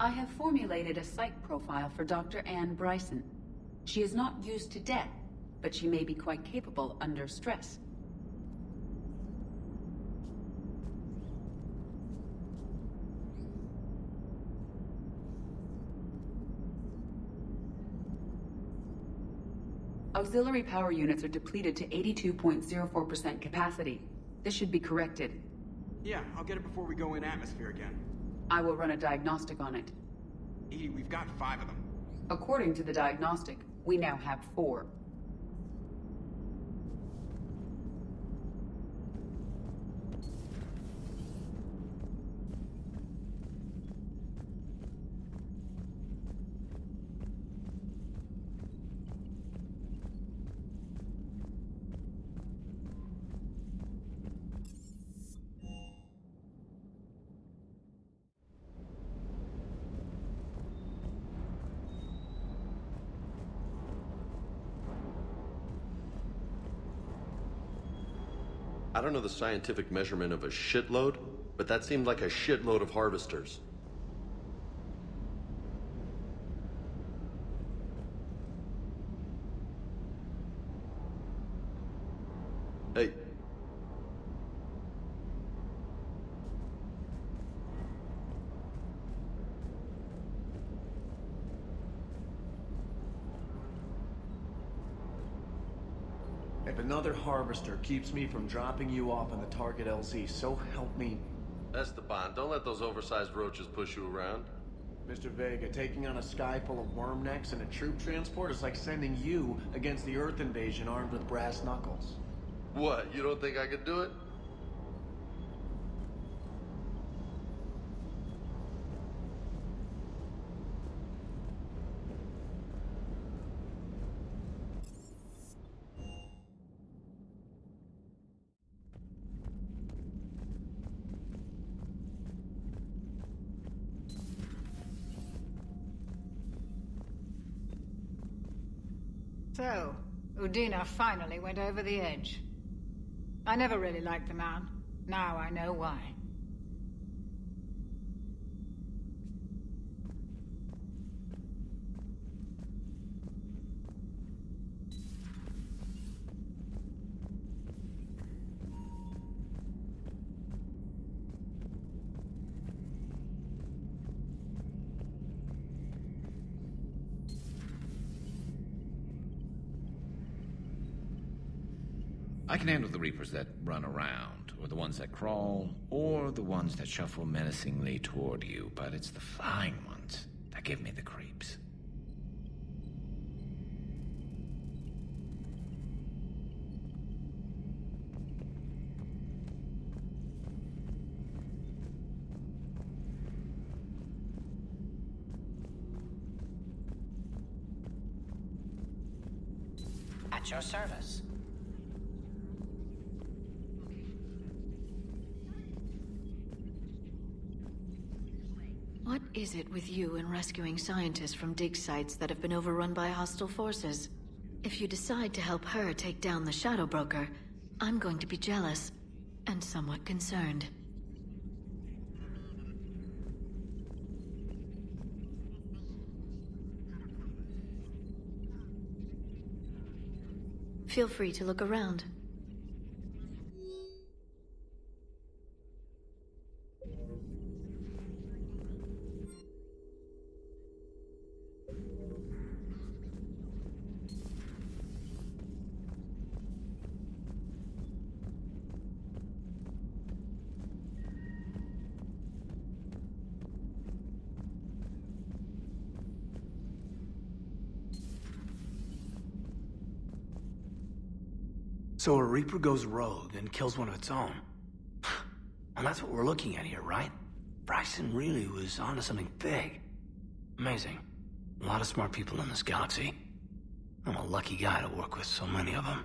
I have formulated a psych profile for Dr. Anne Bryson. She is not used to death, but she may be quite capable under stress. Auxiliary power units are depleted to 82.04% capacity. This should be corrected. Yeah, I'll get it before we go in atmosphere again. I will run a diagnostic on it. EDI, we've got 5 of them. According to the diagnostic, we now have 4. I don't know the scientific measurement of a shitload, but that seemed like a shitload of harvesters. Hey. If another harvester keeps me from dropping you off on the target LZ, so help me. Esteban, don't let those oversized roaches push you around. Mr. Vega, taking on a sky full of worm necks and a troop transport is like sending you against the Earth invasion armed with brass knuckles. What, you don't think I could do it? So, Udina finally went over the edge. I never really liked the man. Now I know why. I can handle the Reapers that run around, or the ones that crawl, or the ones that shuffle menacingly toward you, but it's the flying ones that give me the creeps. At your service. What is it with you and rescuing scientists from dig sites that have been overrun by hostile forces? If you decide to help her take down the Shadow Broker, I'm going to be jealous and somewhat concerned. Feel free to look around. So a Reaper goes rogue and kills one of its own. And that's what we're looking at here, right? Bryson really was onto something big. Amazing. A lot of smart people in this galaxy. I'm a lucky guy to work with so many of them.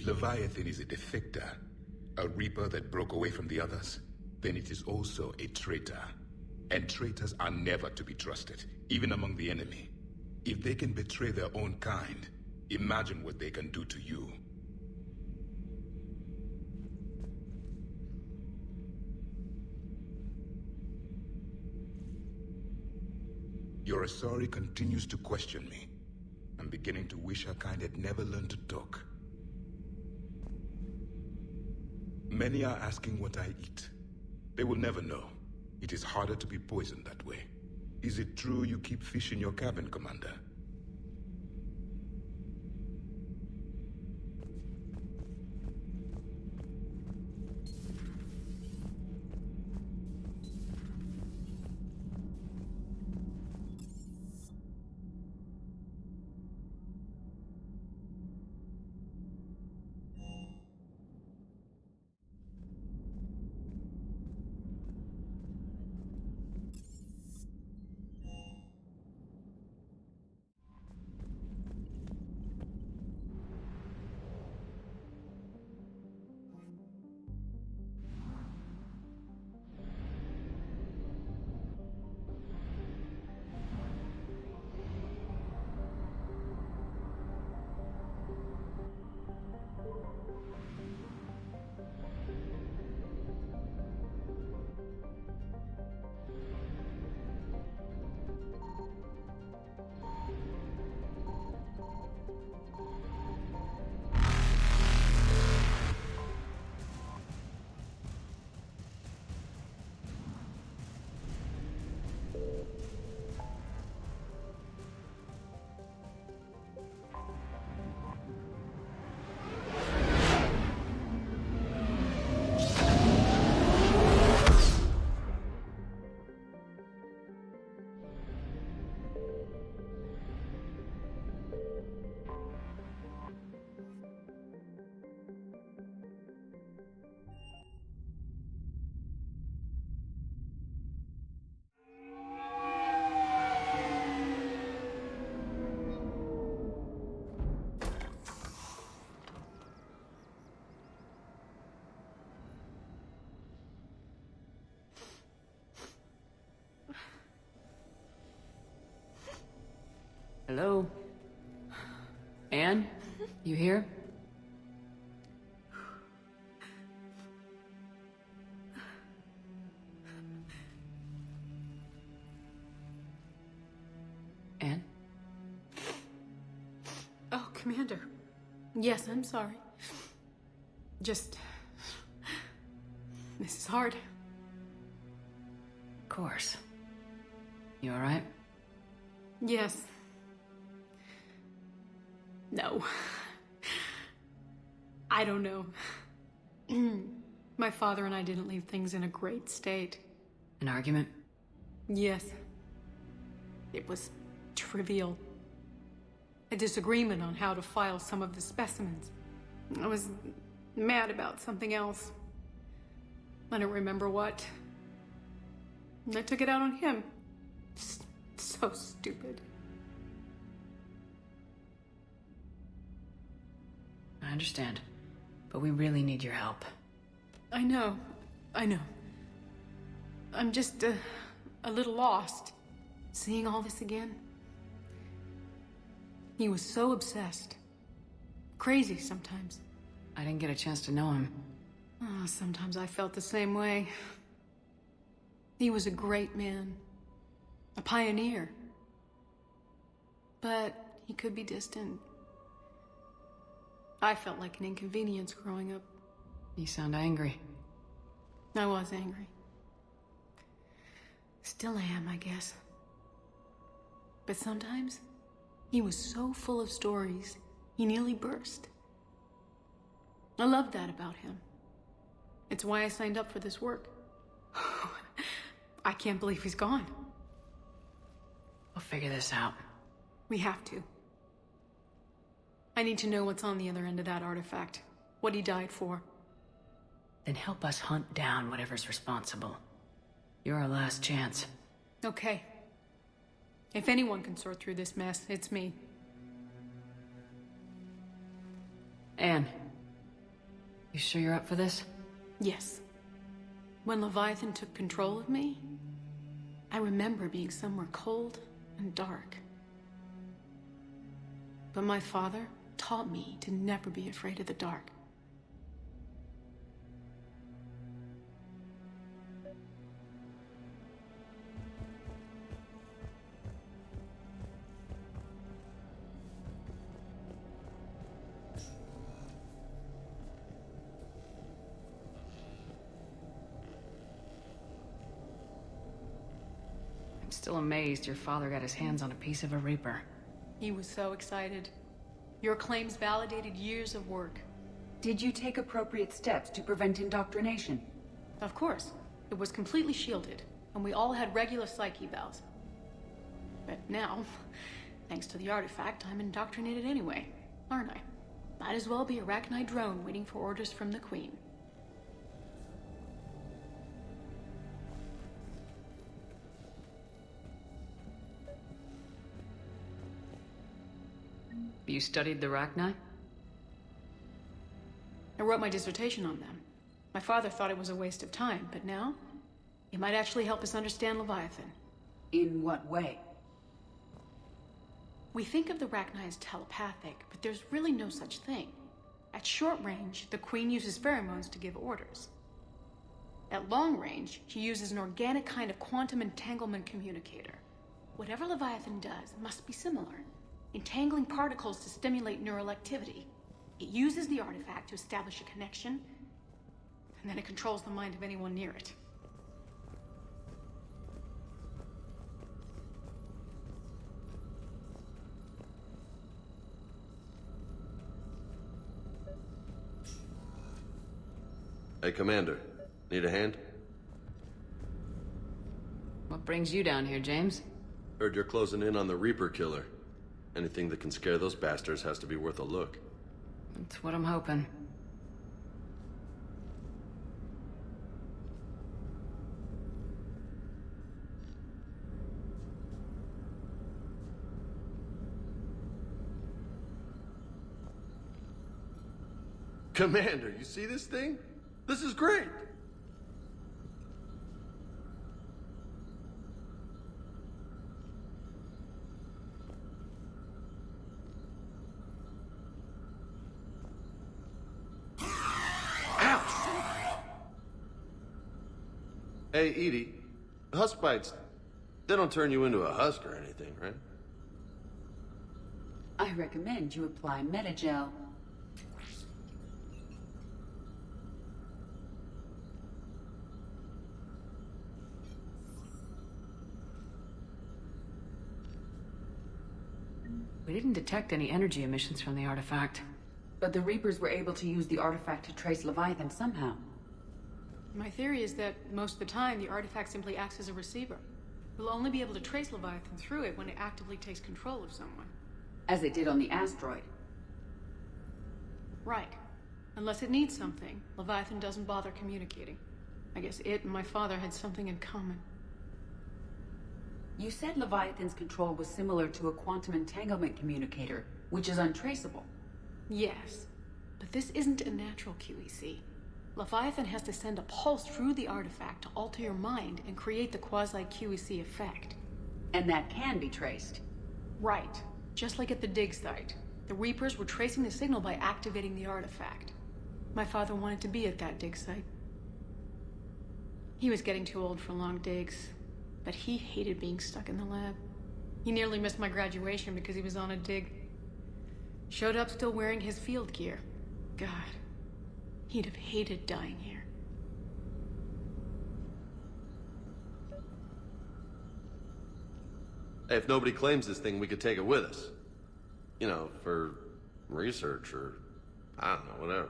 Leviathan is a defector, a reaper that broke away from the others, then it is also a traitor. And traitors are never to be trusted, even among the enemy. If they can betray their own kind, imagine what they can do to you. Your Asari continues to question me. I'm beginning to wish her kind had never learned to talk. Many are asking what I eat. They will never know. It is harder to be poisoned that way. Is it true you keep fish in your cabin, Commander? Hello? Anne? You here? Anne? Oh, Commander. Yes, I'm sorry. Just... This is hard. Of course. You alright? Yes. No. I don't know. My father and I didn't leave things in a great state. An argument? Yes. It was trivial. A disagreement on how to file some of the specimens. I was mad about something else. I don't remember what. I took it out on him. So stupid. I understand, but we really need your help. I know. I'm just a little lost. Seeing all this again. He was so obsessed. Crazy sometimes. I didn't get a chance to know him. Oh, sometimes I felt the same way. He was a great man. A pioneer. But he could be distant. I felt like an inconvenience growing up. You sound angry. I was angry. Still am, I guess. But sometimes, he was so full of stories, he nearly burst. I love that about him. It's why I signed up for this work. I can't believe he's gone. We'll figure this out. We have to. I need to know what's on the other end of that artifact. What he died for. Then help us hunt down whatever's responsible. You're our last chance. Okay. If anyone can sort through this mess, it's me. Anne, You sure you're up for this? Yes. When Leviathan took control of me, I remember being somewhere cold and dark. But my father taught me to never be afraid of the dark. I'm still amazed your father got his hands on a piece of a Reaper. He was so excited. Your claims validated years of work. Did you take appropriate steps to prevent indoctrination? Of course. It was completely shielded, and we all had regular psych evals. But now, thanks to the artifact, I'm indoctrinated anyway, aren't I? Might as well be a Arachnite drone waiting for orders from the Queen. You studied the Arachnite? I wrote my dissertation on them. My father thought it was a waste of time, but now, it might actually help us understand Leviathan. In what way? We think of the Arachnite as telepathic, but there's really no such thing. At short range, the Queen uses pheromones to give orders. At long range, she uses an organic kind of quantum entanglement communicator. Whatever Leviathan does must be similar, entangling particles to stimulate neural activity. It uses the artifact to establish a connection, and then it controls the mind of anyone near it. Hey, Commander. Need a hand? What brings you down here, James? Heard you're closing in on the Reaper killer. Anything that can scare those bastards has to be worth a look. That's what I'm hoping. Commander, you see this thing? This is great! Hey, Edie, husk bites, they don't turn you into a husk or anything, right? I recommend you apply Metagel. We didn't detect any energy emissions from the artifact. But the Reapers were able to use the artifact to trace Leviathan somehow. My theory is that most of the time, the artifact simply acts as a receiver. We'll only be able to trace Leviathan through it when it actively takes control of someone. As it did on the asteroid. Right. Unless it needs something, Leviathan doesn't bother communicating. I guess it and my father had something in common. You said Leviathan's control was similar to a quantum entanglement communicator, which is untraceable. Yes, but this isn't a natural QEC. Leviathan has to send a pulse through the artifact to alter your mind and create the quasi-QEC effect. And that can be traced. Right. Just like at the dig site. The Reapers were tracing the signal by activating the artifact. My father wanted to be at that dig site. He was getting too old for long digs, but he hated being stuck in the lab. He nearly missed my graduation because he was on a dig. Showed up still wearing his field gear. God, he'd have hated dying here. Hey, if nobody claims this thing, we could take it with us. You know, for research or, I don't know, whatever.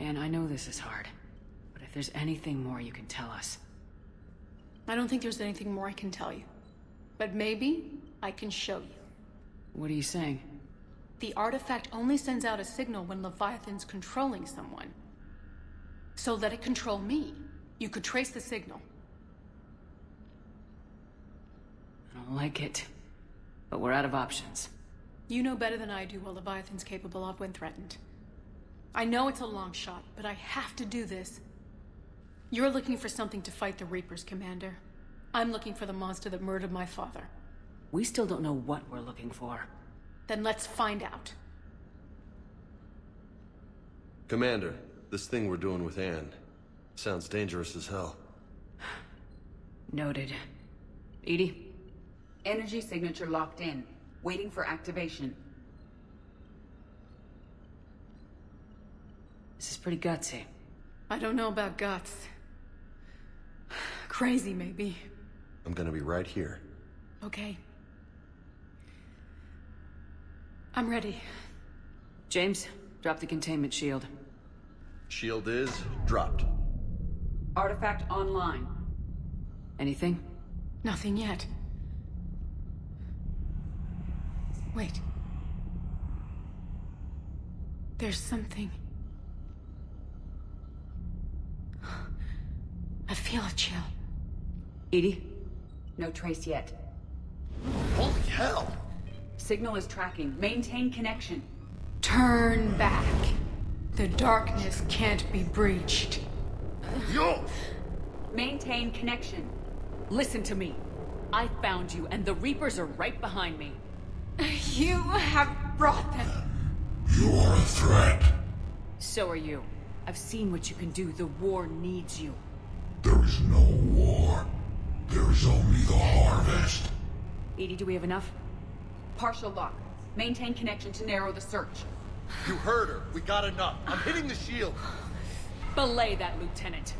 And I know this is hard, but if there's anything more you can tell us. I don't think there's anything more I can tell you. But maybe I can show you. What are you saying? The artifact only sends out a signal when Leviathan's controlling someone. So let it control me. You could trace the signal. I don't like it. But we're out of options. You know better than I do what Leviathan's capable of when threatened. I know it's a long shot, but I have to do this. You're looking for something to fight the Reapers, Commander. I'm looking for the monster that murdered my father. We still don't know what we're looking for. Then let's find out. Commander, this thing we're doing with Anne sounds dangerous as hell. Noted. Edie? Energy signature locked in. Waiting for activation. This is pretty gutsy. I don't know about guts. Crazy, maybe. I'm gonna be right here. Okay. I'm ready. James, drop the containment shield. Shield is dropped. Artifact online. Anything? Nothing yet. Wait. There's something. I feel a chill. Edie? No trace yet. Holy hell! Signal is tracking. Maintain connection. Turn back. The darkness can't be breached. Yo! Maintain connection. Listen to me. I found you, and the Reapers are right behind me. You have brought them. You are a threat. So are you. I've seen what you can do. The war needs you. There is no war. There is only the harvest. Edie, do we have enough? Partial lock. Maintain connection to narrow the search. You heard her. We got enough. I'm hitting the shield. Belay that, Lieutenant.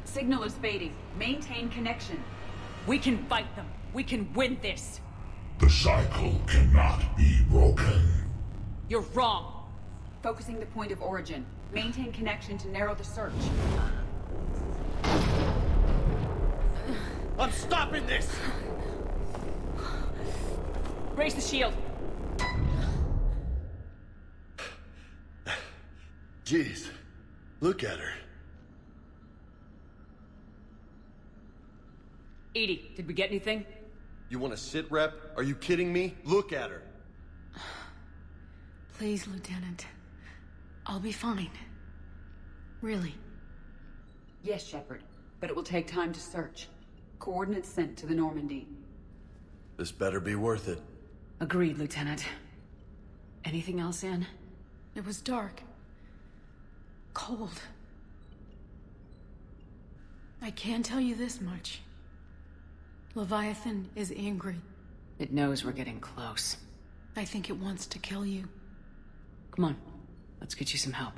Signal is fading. Maintain connection. We can fight them. We can win this. The cycle cannot be broken. You're wrong. Focusing the point of origin. Maintain connection to narrow the search. I'm stopping this! Raise the shield. Jeez. Look at her. Edie, did we get anything? You want to sit rep? Are you kidding me? Look at her. Please, Lieutenant. I'll be fine. Really. Yes, Shepard. But it will take time to search. Coordinates sent to the Normandy. This better be worth it. Agreed, Lieutenant. Anything else, Anne? It was dark. Cold. I can tell you this much. Leviathan is angry. It knows we're getting close. I think it wants to kill you. Come on. Let's get you some help.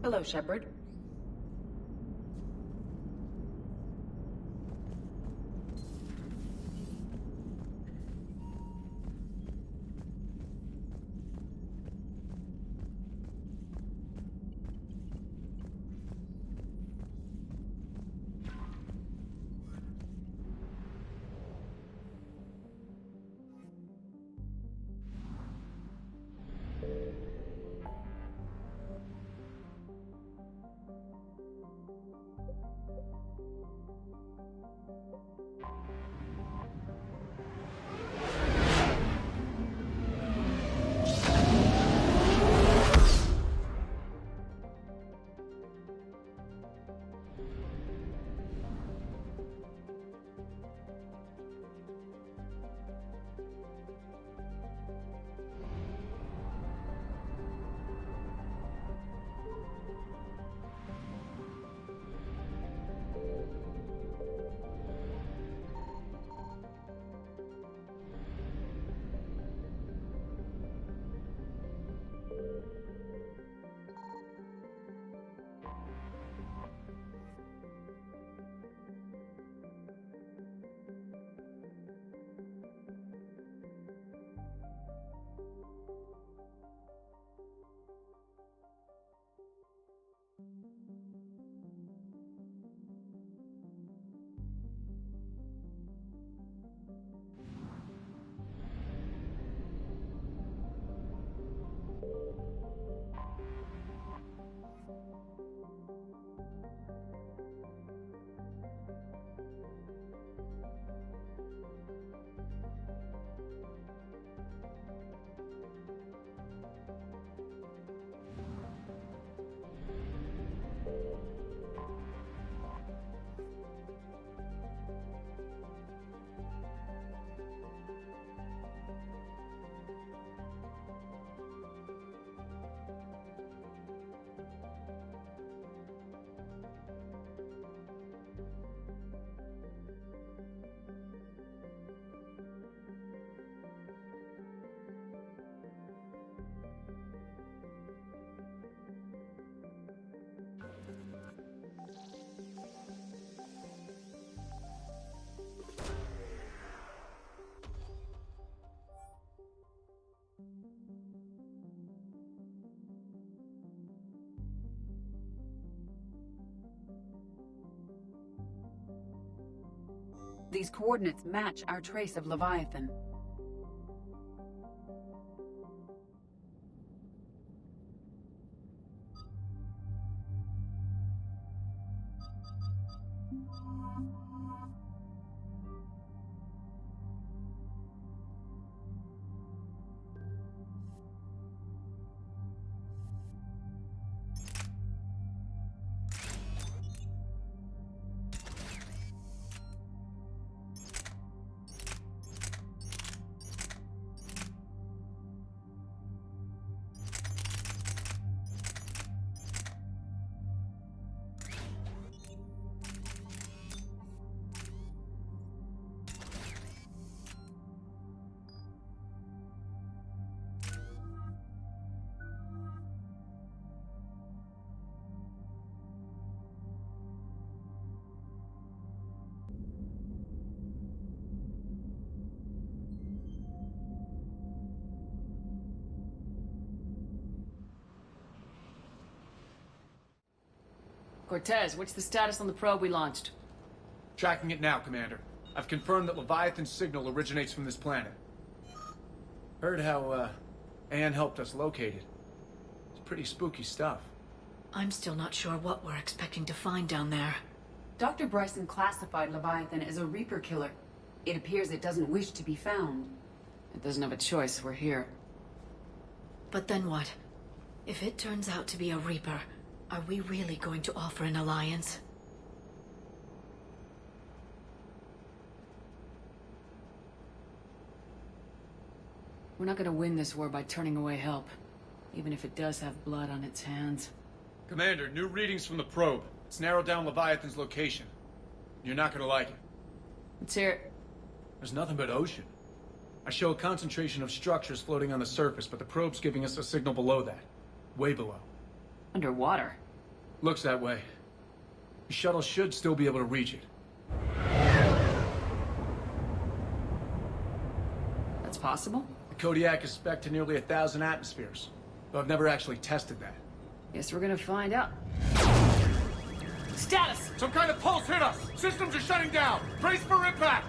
Hello, Shepard. these coordinates match our trace of Leviathan. Cortez, what's the status on the probe we launched? Tracking it now, Commander. I've confirmed that Leviathan's signal originates from this planet. Heard how, Anne helped us locate it. It's pretty spooky stuff. I'm still not sure what we're expecting to find down there. Dr. Bryson classified Leviathan as a Reaper killer. It appears it doesn't wish to be found. It doesn't have a choice, we're here. But then what? If it turns out to be a Reaper, are we really going to offer an alliance? We're not gonna win this war by turning away help, even if it does have blood on its hands. Commander, new readings from the probe. It's narrowed down Leviathan's location. You're not gonna like it. Let's hear it. There's nothing but ocean. I show a concentration of structures floating on the surface, but the probe's giving us a signal below that. Way below. Underwater? Looks that way. The shuttle should still be able to reach it. That's possible? The Kodiak is spec'd to nearly 1,000 atmospheres, though I've never actually tested that. Guess we're gonna find out. Status! Some kind of pulse hit us! Systems are shutting down! Brace for impact!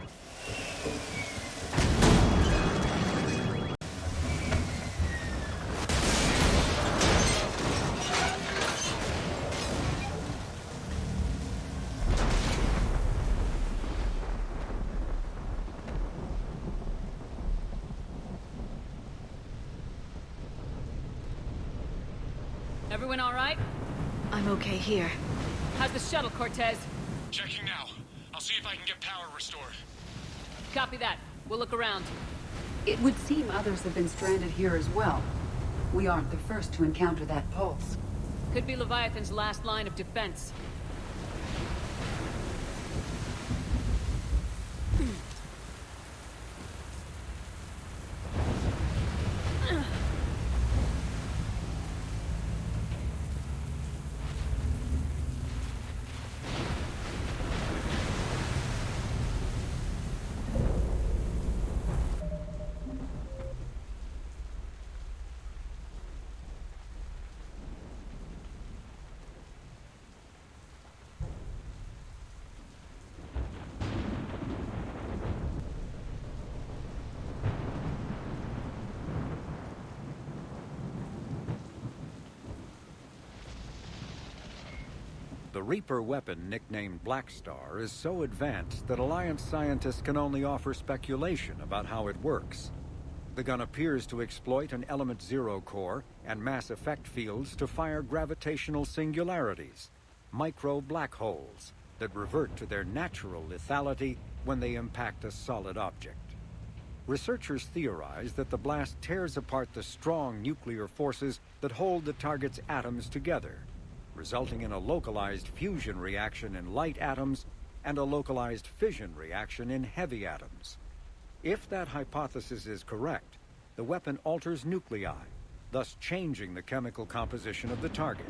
Everyone all right? I'm okay here. How's the shuttle, Cortez? Checking now. I'll see if I can get power restored. Copy that. We'll look around. It would seem others have been stranded here as well. We aren't the first to encounter that pulse. Could be Leviathan's last line of defense. The Reaper weapon, nicknamed Black Star, is so advanced that Alliance scientists can only offer speculation about how it works. The gun appears to exploit an Element Zero core and mass effect fields to fire gravitational singularities, micro-black holes, that revert to their natural lethality when they impact a solid object. Researchers theorize that the blast tears apart the strong nuclear forces that hold the target's atoms together, resulting in a localized fusion reaction in light atoms and a localized fission reaction in heavy atoms. If that hypothesis is correct, the weapon alters nuclei, thus changing the chemical composition of the target.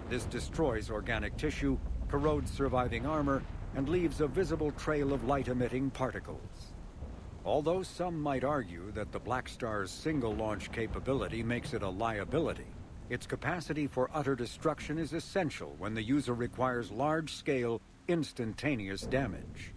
This destroys organic tissue, corrodes surviving armor, and leaves a visible trail of light-emitting particles. Although some might argue that the Black Star's single-launch capability makes it a liability, its capacity for utter destruction is essential when the user requires large-scale, instantaneous damage.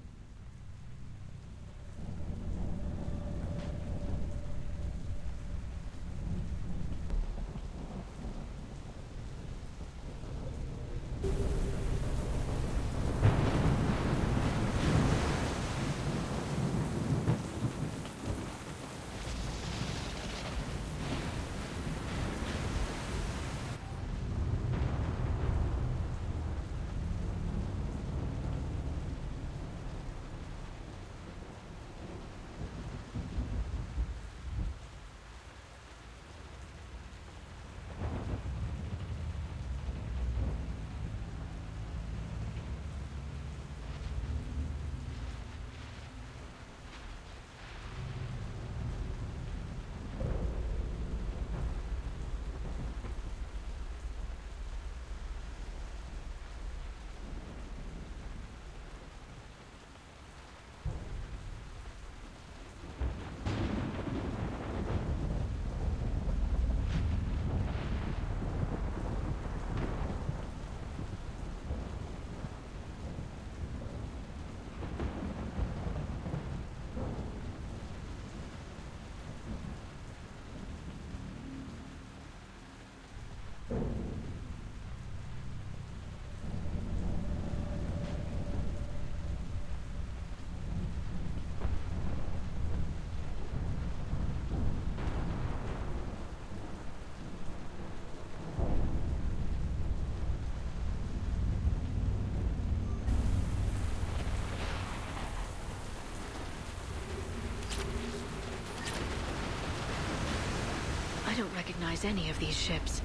I don't recognize any of these ships.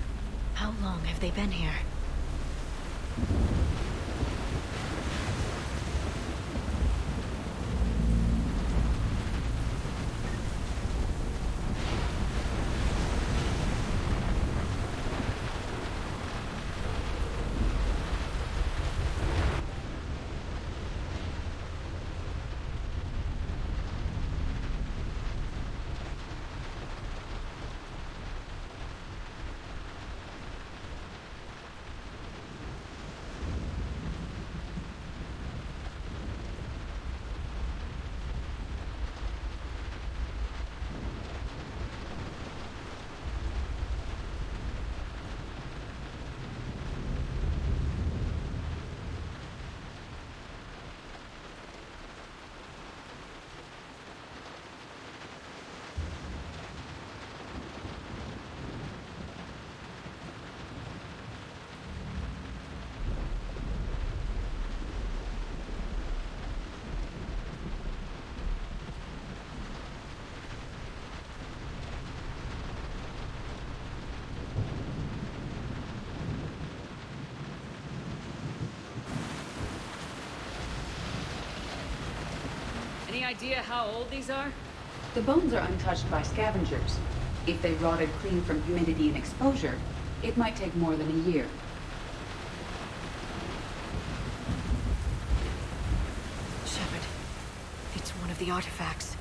How long have they been here? Any idea how old these are? The bones are untouched by scavengers. If they rotted clean from humidity and exposure, it might take more than a year. Shepard, it's one of the artifacts.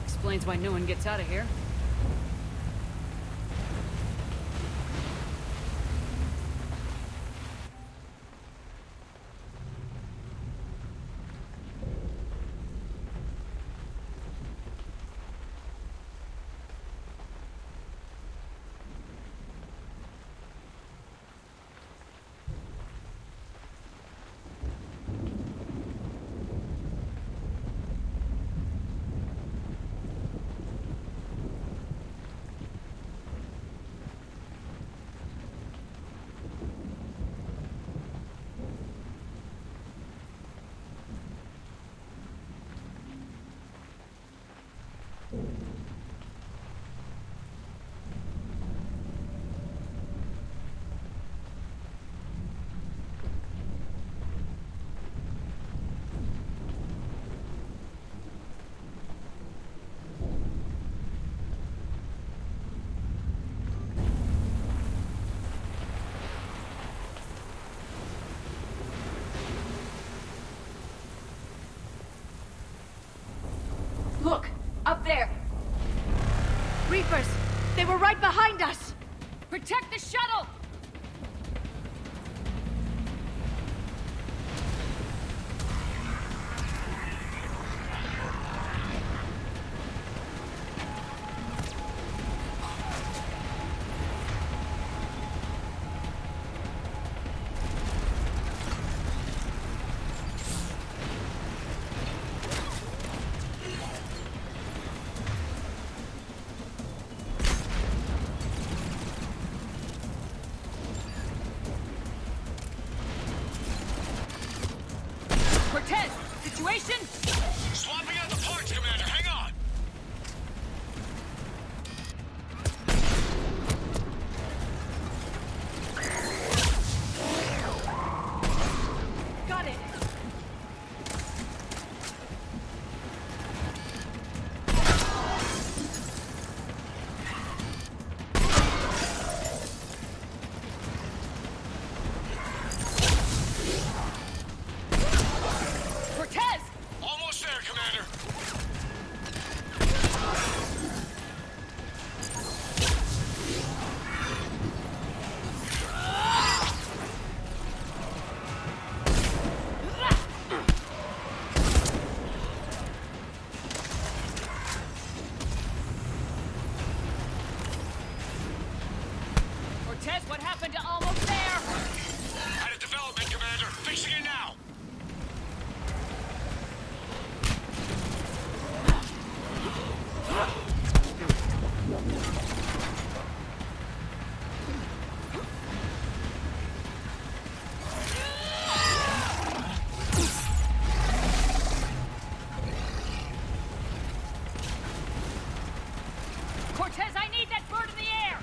Explains why no one gets out of here. Look! Up there! Reapers! They were right behind us! Protect the shuttle! Cortez, situation? Swapping out the parts, Commander. Hang on. Got it! Cortez! Almost there, Commander. Cortez, what happened to almost there? Had a development, Commander. Fixing it now. Cortez, I need that bird in the air!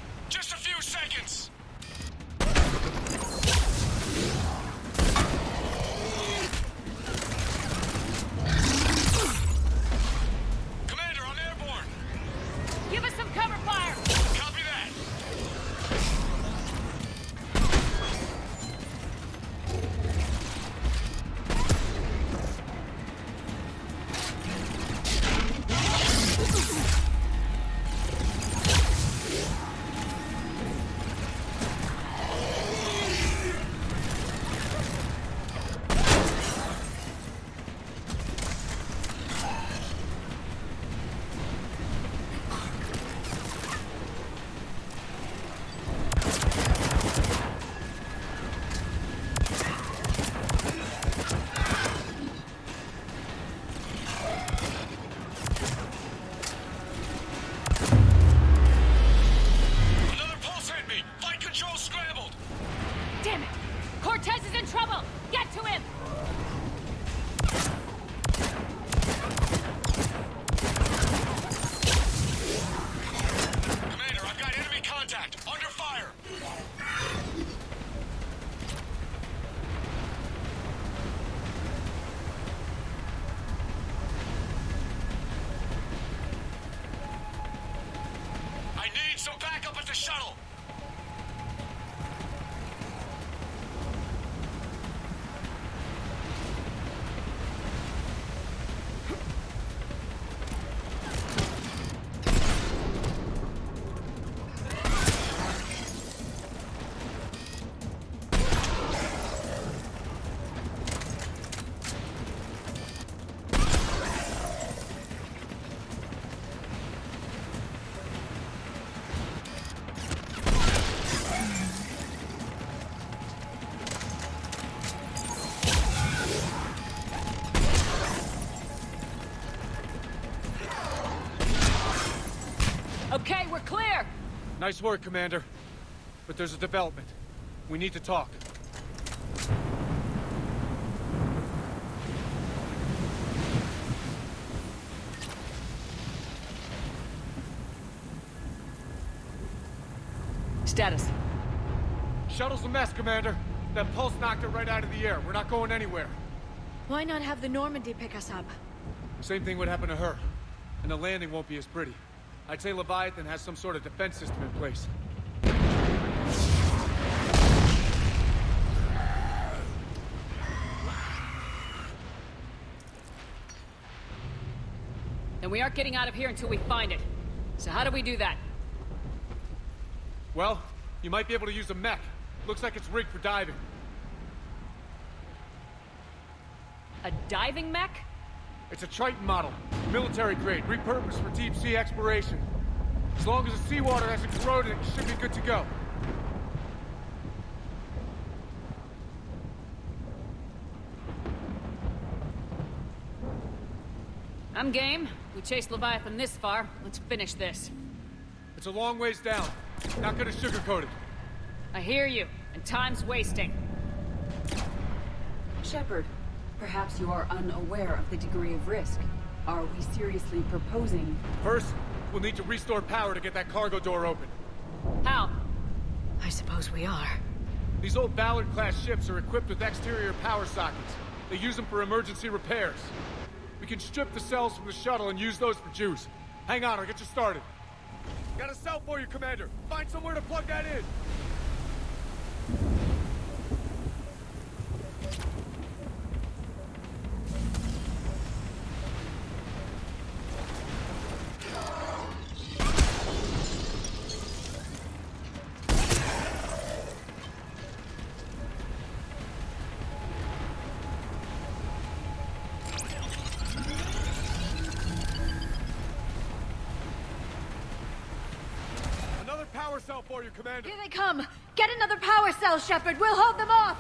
Okay, we're clear! Nice work, Commander. But there's a development. We need to talk. Status. Shuttle's a mess, Commander. That pulse knocked it right out of the air. We're not going anywhere. Why not have the Normandy pick us up? Same thing would happen to her. And the landing won't be as pretty. I'd say Leviathan has some sort of defense system in place. And we aren't getting out of here until we find it. So how do we do that? Well, you might be able to use a mech. Looks like it's rigged for diving. A diving mech? It's a Triton model. Military grade, repurposed for deep sea exploration. As long as the seawater hasn't corroded it, you should be good to go. I'm game. We chased Leviathan this far. Let's finish this. It's a long ways down. Not gonna sugarcoat it. I hear you, and time's wasting. Shepard, perhaps you are unaware of the degree of risk. Are we seriously proposing... First, we'll need to restore power to get that cargo door open. How? I suppose we are. These old Ballard-class ships are equipped with exterior power sockets. They use them for emergency repairs. We can strip the cells from the shuttle and use those for juice. Hang on, I'll get you started. Got a cell for you, Commander. Find somewhere to plug that in. Power cell for you, Commander. Here they come! Get another power cell, Shepard! We'll hold them off!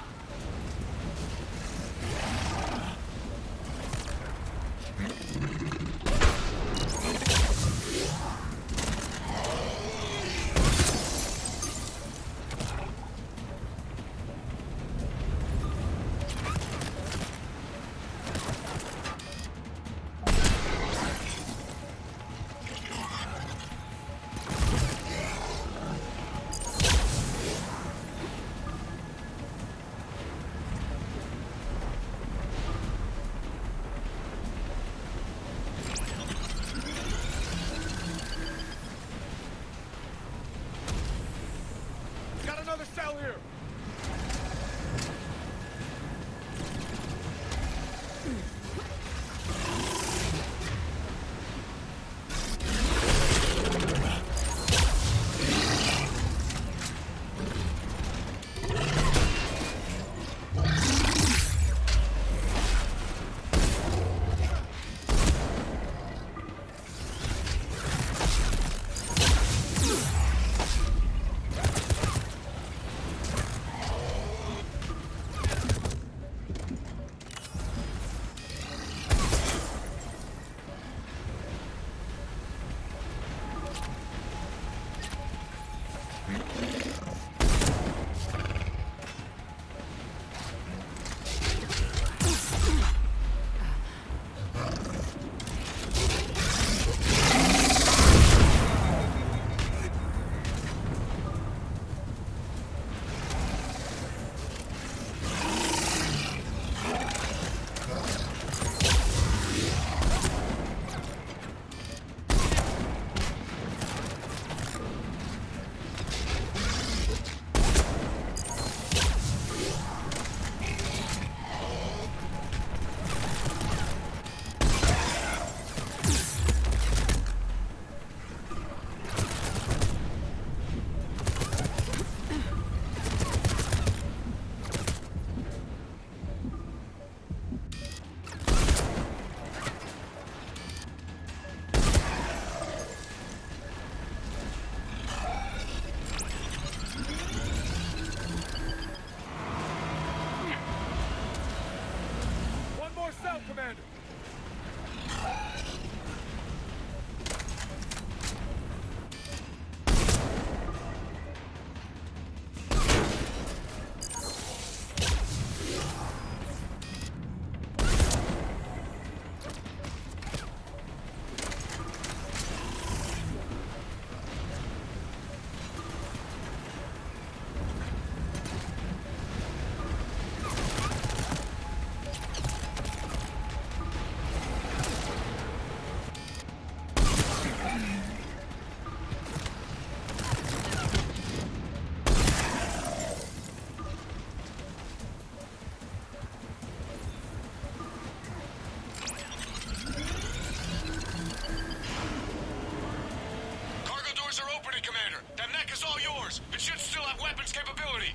weapons capability!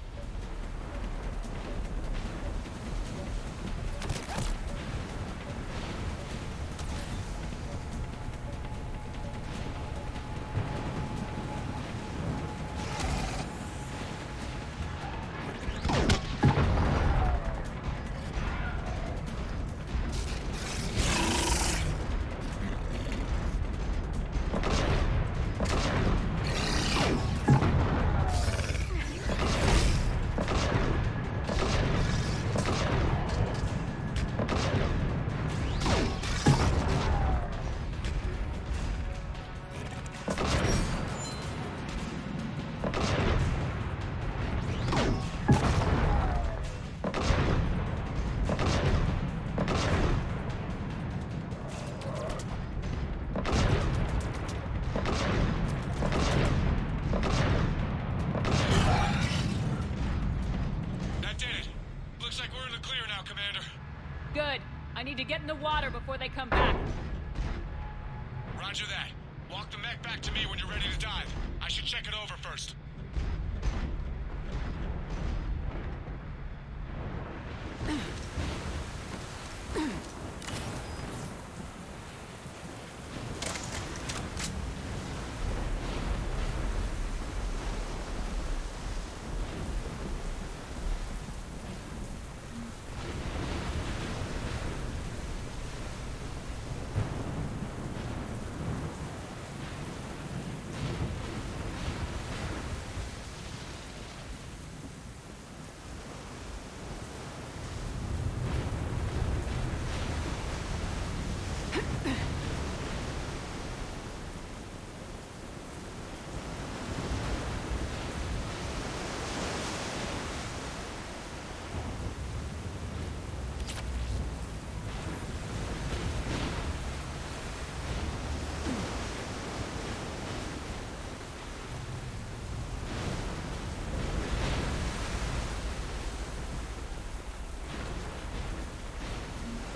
Good. I need to get in the water before they come back. Roger that. Walk the mech back to me when you're ready to dive. I should check it over first.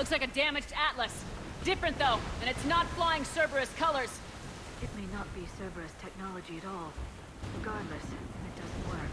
Looks like a damaged Atlas. Different though, and it's not flying Cerberus colors. It may not be Cerberus technology at all. Regardless, it doesn't work.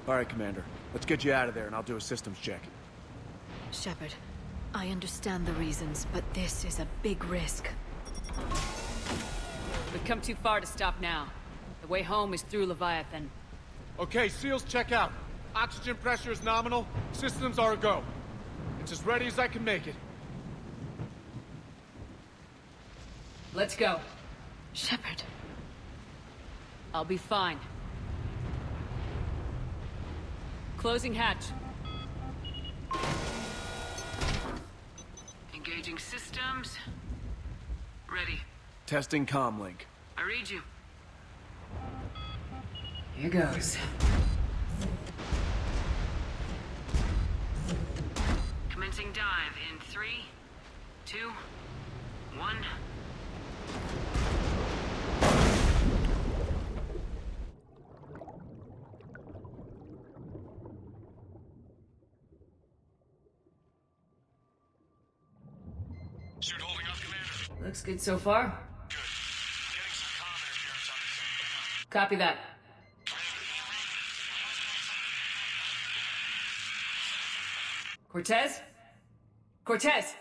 All right, Commander. Let's get you out of there, and I'll do a systems check. Shepard, I understand the reasons, but this is a big risk. We've come too far to stop now. The way home is through Leviathan. Okay, SEALs, check out. Oxygen pressure is nominal. Systems are a go. It's as ready as I can make it. Let's go. Shepard. I'll be fine. Closing hatch. Engaging systems. Ready. Testing comlink. I read you. Here goes. Commencing dive in 3, 2, 1. Suit holding up, Commander. Looks good so far. Good. Getting some comm interference on the thing. Copy that. Cortez? Cortez!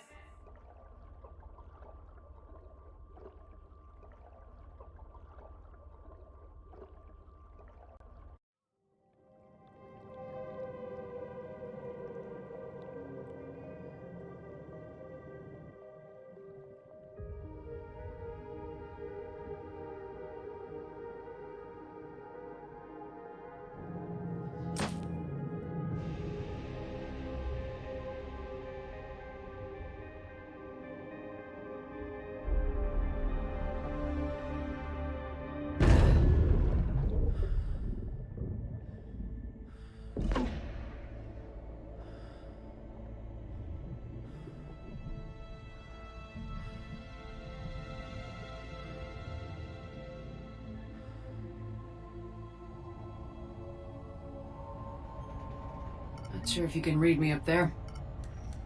Not sure if you can read me up there.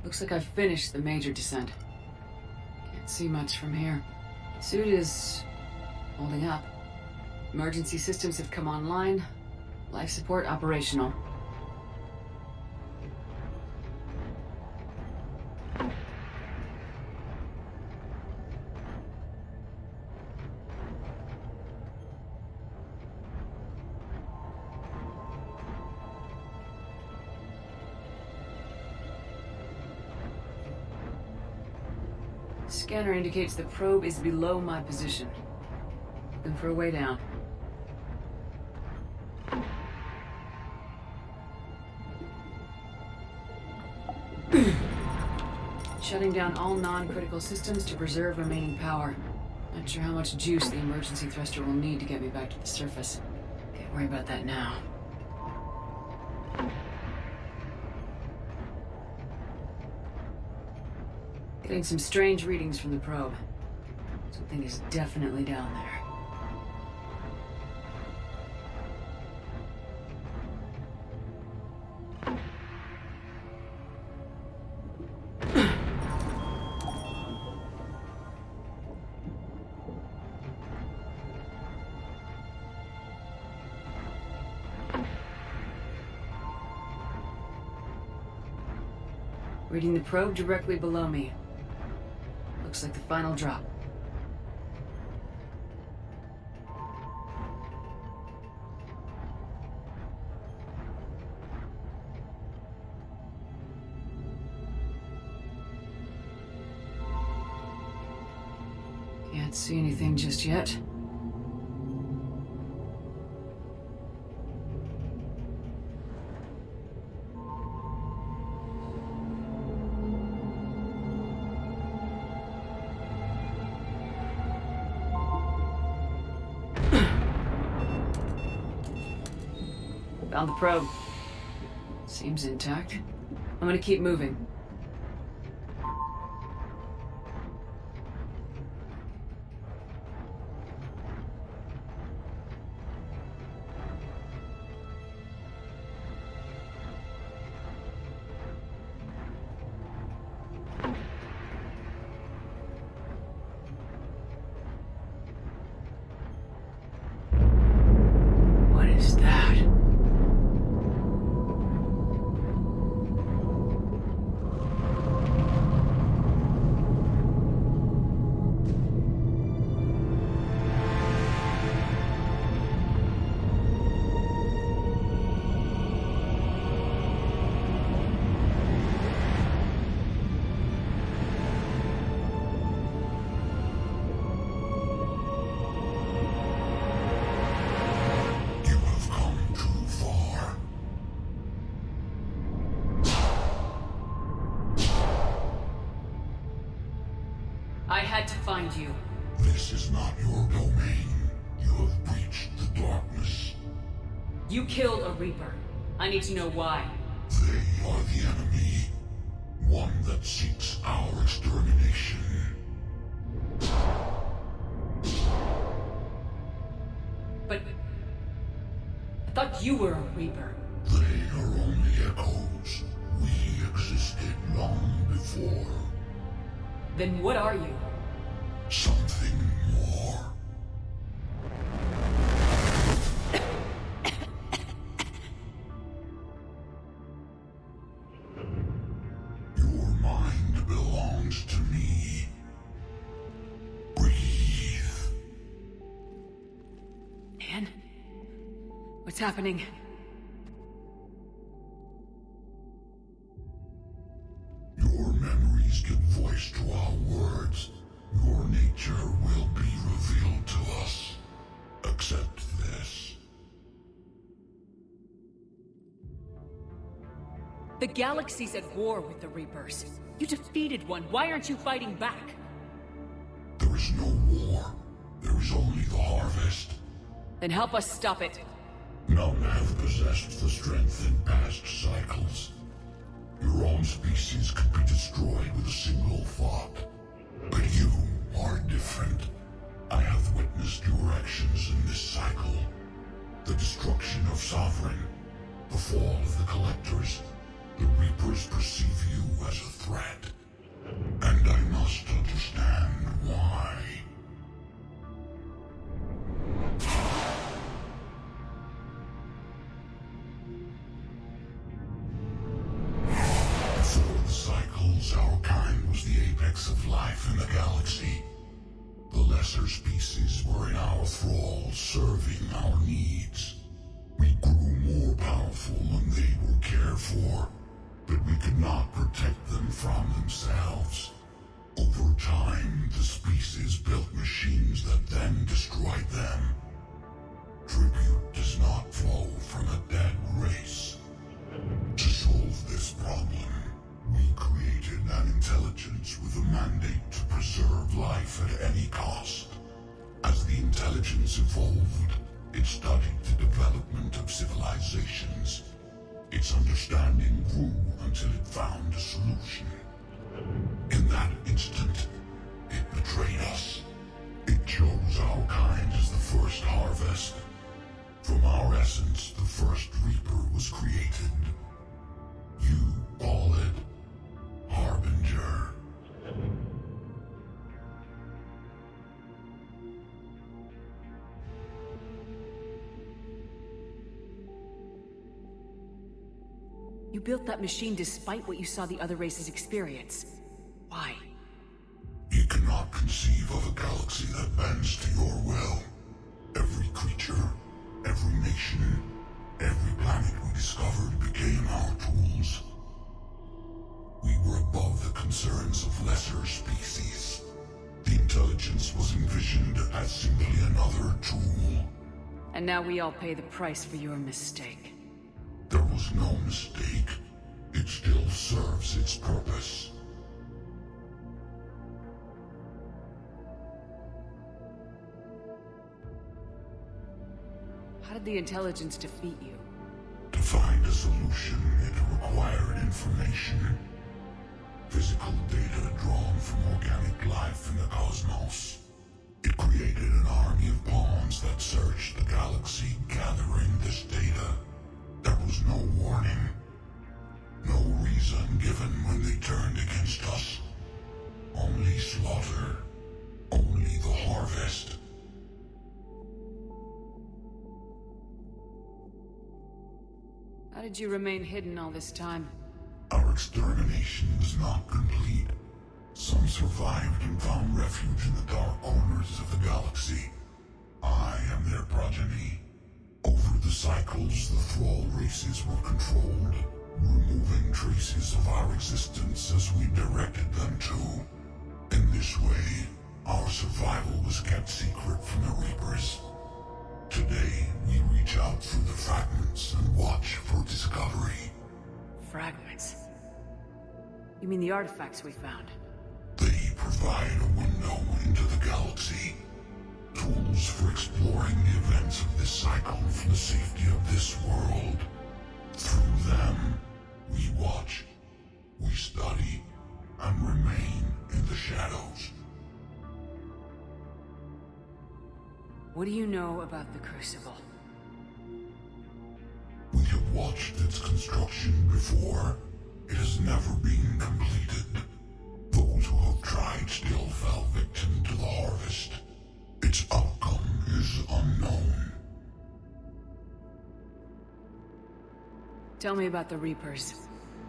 Looks like I've finished the major descent. Can't see much from here. Suit is holding up. Emergency systems have come online. Life support operational. Scanner indicates the probe is below my position. Looking for a way down. Shutting down all non-critical systems to preserve remaining power. Not sure how much juice the emergency thruster will need to get me back to the surface. Can't worry about that now. Getting some strange readings from the probe. Something is definitely down there. Reading the probe directly below me. Looks like the final drop. Can't see anything just yet. Found the probe. Seems intact. I'm gonna keep moving. What is that? find you. This is not your domain. You have breached the darkness. You killed a Reaper. I need to know why. They are the enemy. One that seeks our extermination. But... I thought you were a Reaper. They are only echoes. We existed long before. Then what are you? Something more. Your mind belongs to me. Breathe. Anne? What's happening? Your memories give voice to our words. Your nature will be revealed to us. Accept this. The galaxy's at war with the Reapers. You defeated one. Why aren't you fighting back? There is no war. There is only the harvest. Then help us stop it. None have possessed the strength in past cycles. Your own species could be destroyed with a single thought. But you are different. I have witnessed your actions in this cycle. The destruction of Sovereign, the fall of the Collectors. The Reapers perceive you as a threat. And I must understand why. Before the cycles, our kind was the apex of life in the galaxy. The lesser species were in our thrall, serving our needs. We grew more powerful and they were cared for, but we could not protect them from themselves. Over time, the species built machines that then destroyed them. Tribute does not flow from a dead race. To solve this problem, we created an intelligence with a mandate to preserve life at any cost. As the intelligence evolved, it studied the development of civilizations. Its understanding grew until it found a solution. In that instant, it betrayed us. It chose our kind as the first harvest. From our essence, the first Reaper was created. You call it Harbinger. You built that machine despite what you saw the other races experience. Why? You cannot conceive of a galaxy that bends to your will. Every creature, every nation, every planet we discovered became our tools. We were above the concerns of lesser species. The intelligence was envisioned as simply another tool. And now we all pay the price for your mistake. There was no mistake. It still serves its purpose. How did the intelligence defeat you? To find a solution, it required information. Physical data drawn from organic life in the cosmos. It created an army of pawns that searched the galaxy, gathering this data. There was no warning. No reason given when they turned against us. Only slaughter. Only the harvest. How did you remain hidden all this time? Our extermination was not complete. Some survived and found refuge in the dark corners of the galaxy. I am their progeny. Over the cycles, the thrall races were controlled, removing traces of our existence as we directed them to. In this way, our survival was kept secret from the Reapers. Today, we reach out through the fragments and watch for discovery. Fragments? You mean the artifacts we found? They provide a window into the galaxy. Tools for exploring the events of this cycle for the safety of this world. Through them, we watch, we study, and remain in the shadows. What do you know about the Crucible? We have watched its construction before. It has never been completed. Those who have tried still fell victim to the harvest. Its outcome is unknown. Tell me about the Reapers.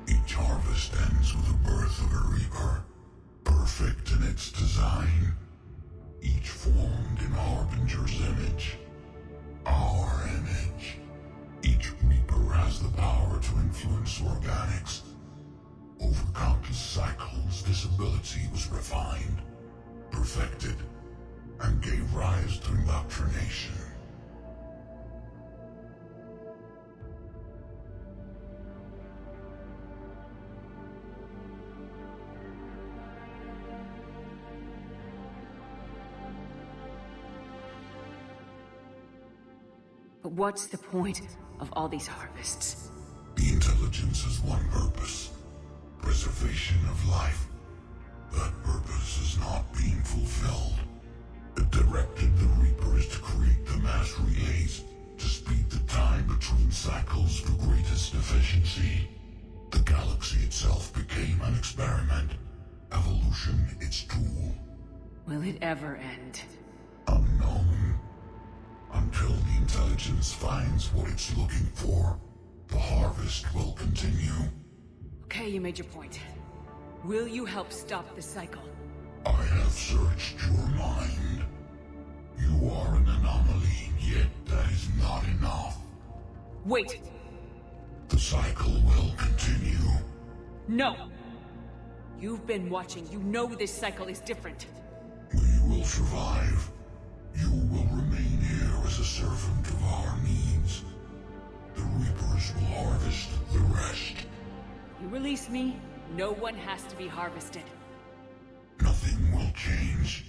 Each harvest ends with the birth of a Reaper, perfect in its design. Each formed in Harbinger's image. Our image. Each Reaper has the power to influence organics. Over countless cycles, this ability was refined, perfected, and gave rise to indoctrination. But what's the point of all these harvests? The intelligence has one purpose. Preservation of life. That purpose is not being fulfilled. It directed the Reapers to create the mass relays to speed the time between cycles for greatest efficiency. The galaxy itself became an experiment. Evolution its tool. Will it ever end? Unknown. Until the intelligence finds what it's looking for, the harvest will continue. Okay, you made your point. Will you help stop the cycle? I have searched your mind. You are an anomaly, yet that is not enough. Wait! The cycle will continue. No! You've been watching. You know this cycle is different. We will survive. You will remain here as a servant of our needs. The Reapers will harvest the rest. You release me, no one has to be harvested. Nothing will change.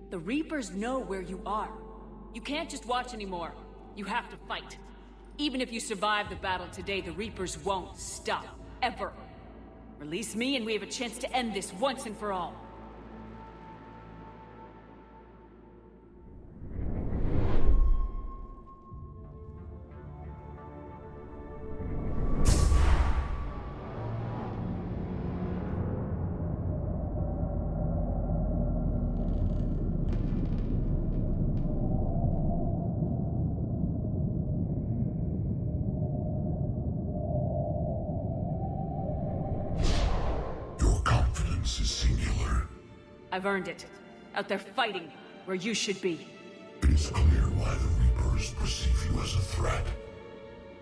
The Reapers know where you are. You can't just watch anymore. You have to fight. Even if you survive the battle today, the Reapers won't stop. Ever. Release me and we have a chance to end this once and for all. I've earned it. Out there fighting, where you should be. It is clear why the Reapers perceive you as a threat.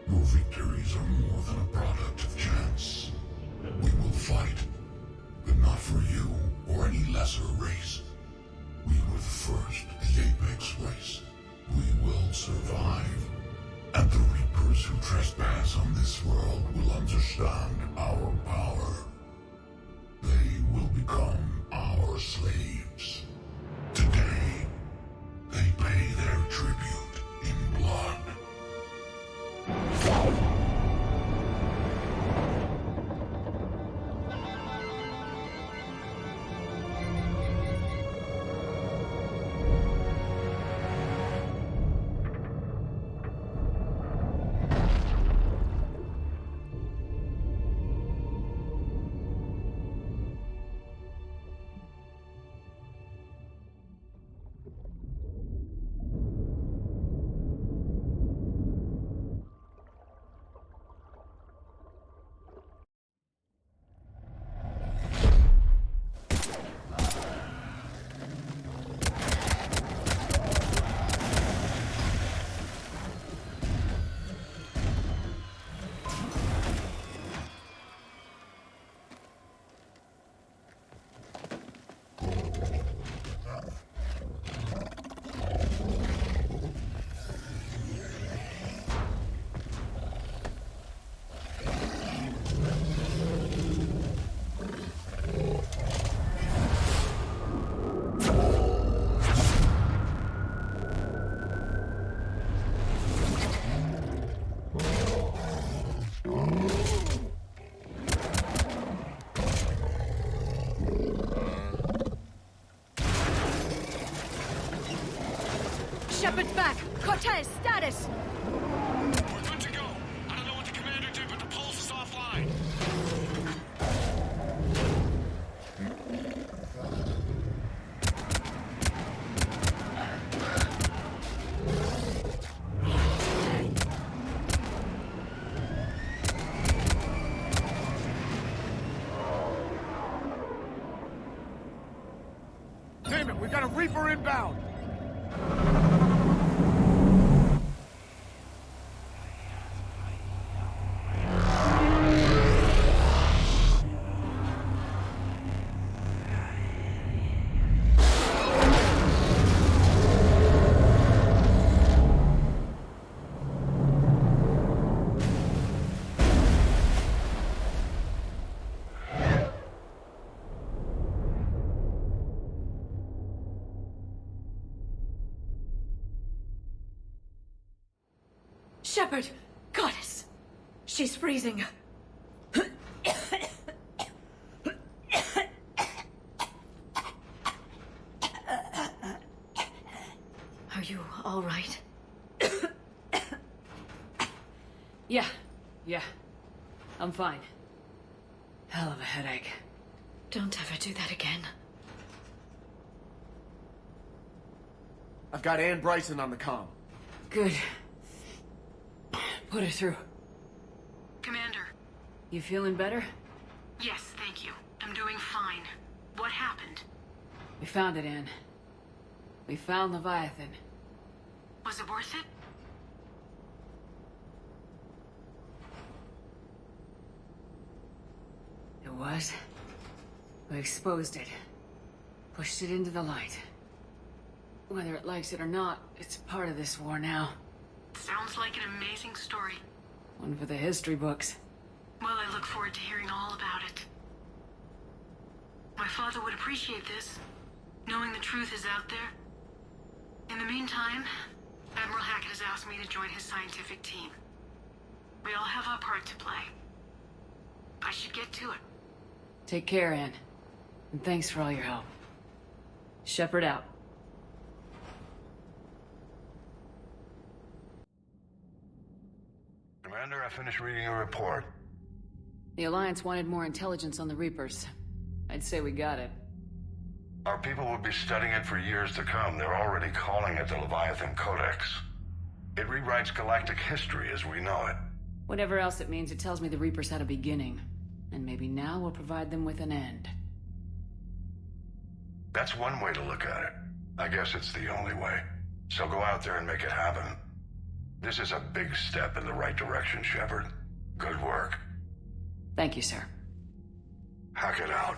Your victories are more than a product of chance. We will fight, but not for you or any lesser race. We were the first, the Apex race. We will survive. And the Reapers who trespass on this world will understand our power. They will become our slaves. Today, they pay their tribute in blood. Shepard's back! Cortez, status! We're good to go. I don't know what the commander did, but the pulse is offline. Damn it, we got a Reaper inbound! Shepard! Goddess! She's freezing. Are you all right? Yeah. I'm fine. Hell of a headache. Don't ever do that again. I've got Ann Bryson on the comm. Good. Put her through. Commander. You feeling better? Yes, thank you. I'm doing fine. What happened? We found it, Ann. We found Leviathan. Was it worth it? It was. We exposed it. Pushed it into the light. Whether it likes it or not, it's part of this war now. Sounds like an amazing story. One for the history books. Well, I look forward to hearing all about it. My father would appreciate this, knowing the truth is out there. In the meantime, Admiral Hackett has asked me to join his scientific team. We all have our part to play. I should get to it. Take care, Ann. And thanks for all your help. Shepard out. Commander, I finished reading your report. The Alliance wanted more intelligence on the Reapers. I'd say we got it. Our people will be studying it for years to come. They're already calling it the Leviathan Codex. It rewrites galactic history as we know it. Whatever else it means, it tells me the Reapers had a beginning. And maybe now we'll provide them with an end. That's one way to look at it. I guess it's the only way. So go out there and make it happen. This is a big step in the right direction, Shepard. Good work. Thank you, sir. Hackett out.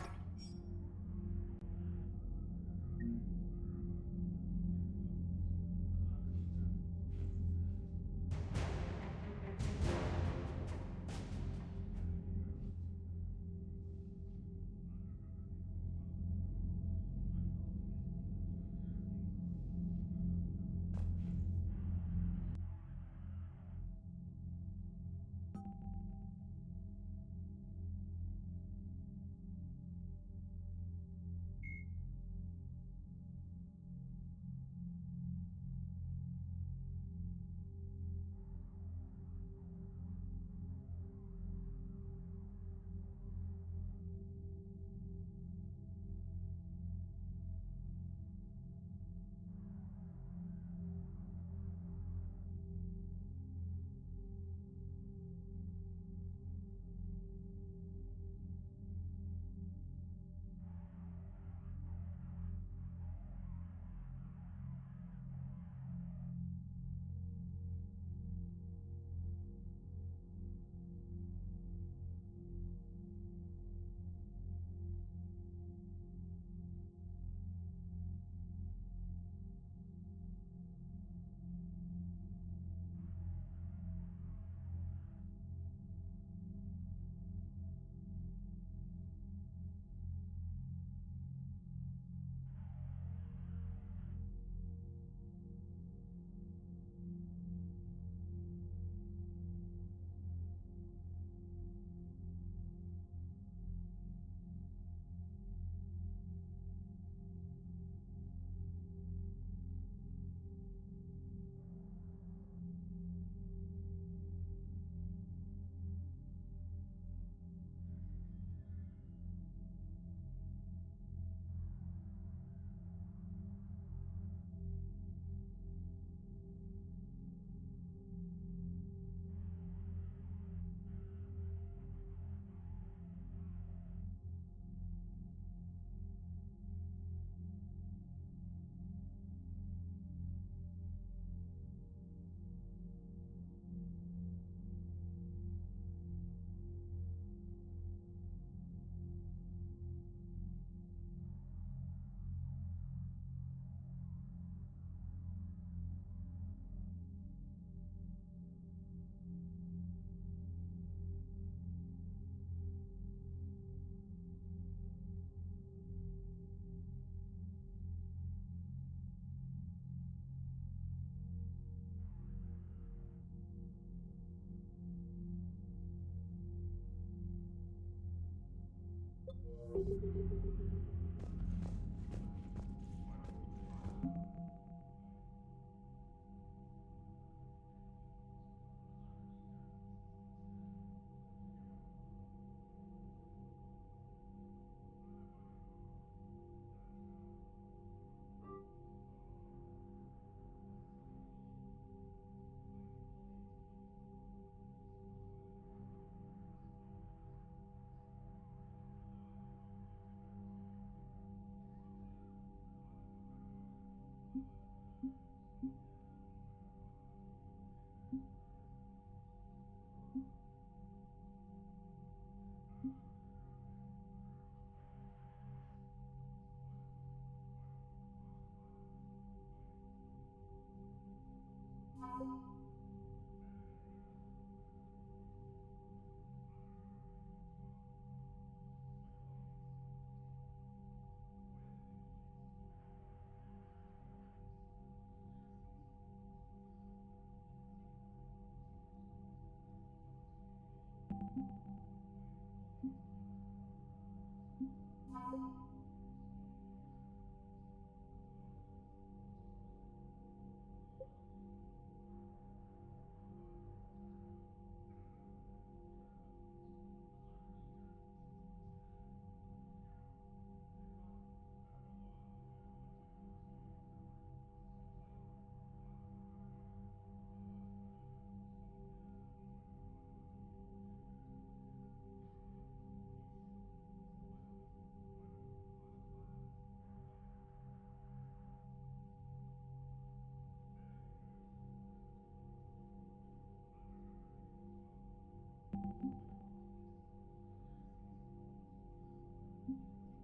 Thank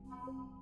you.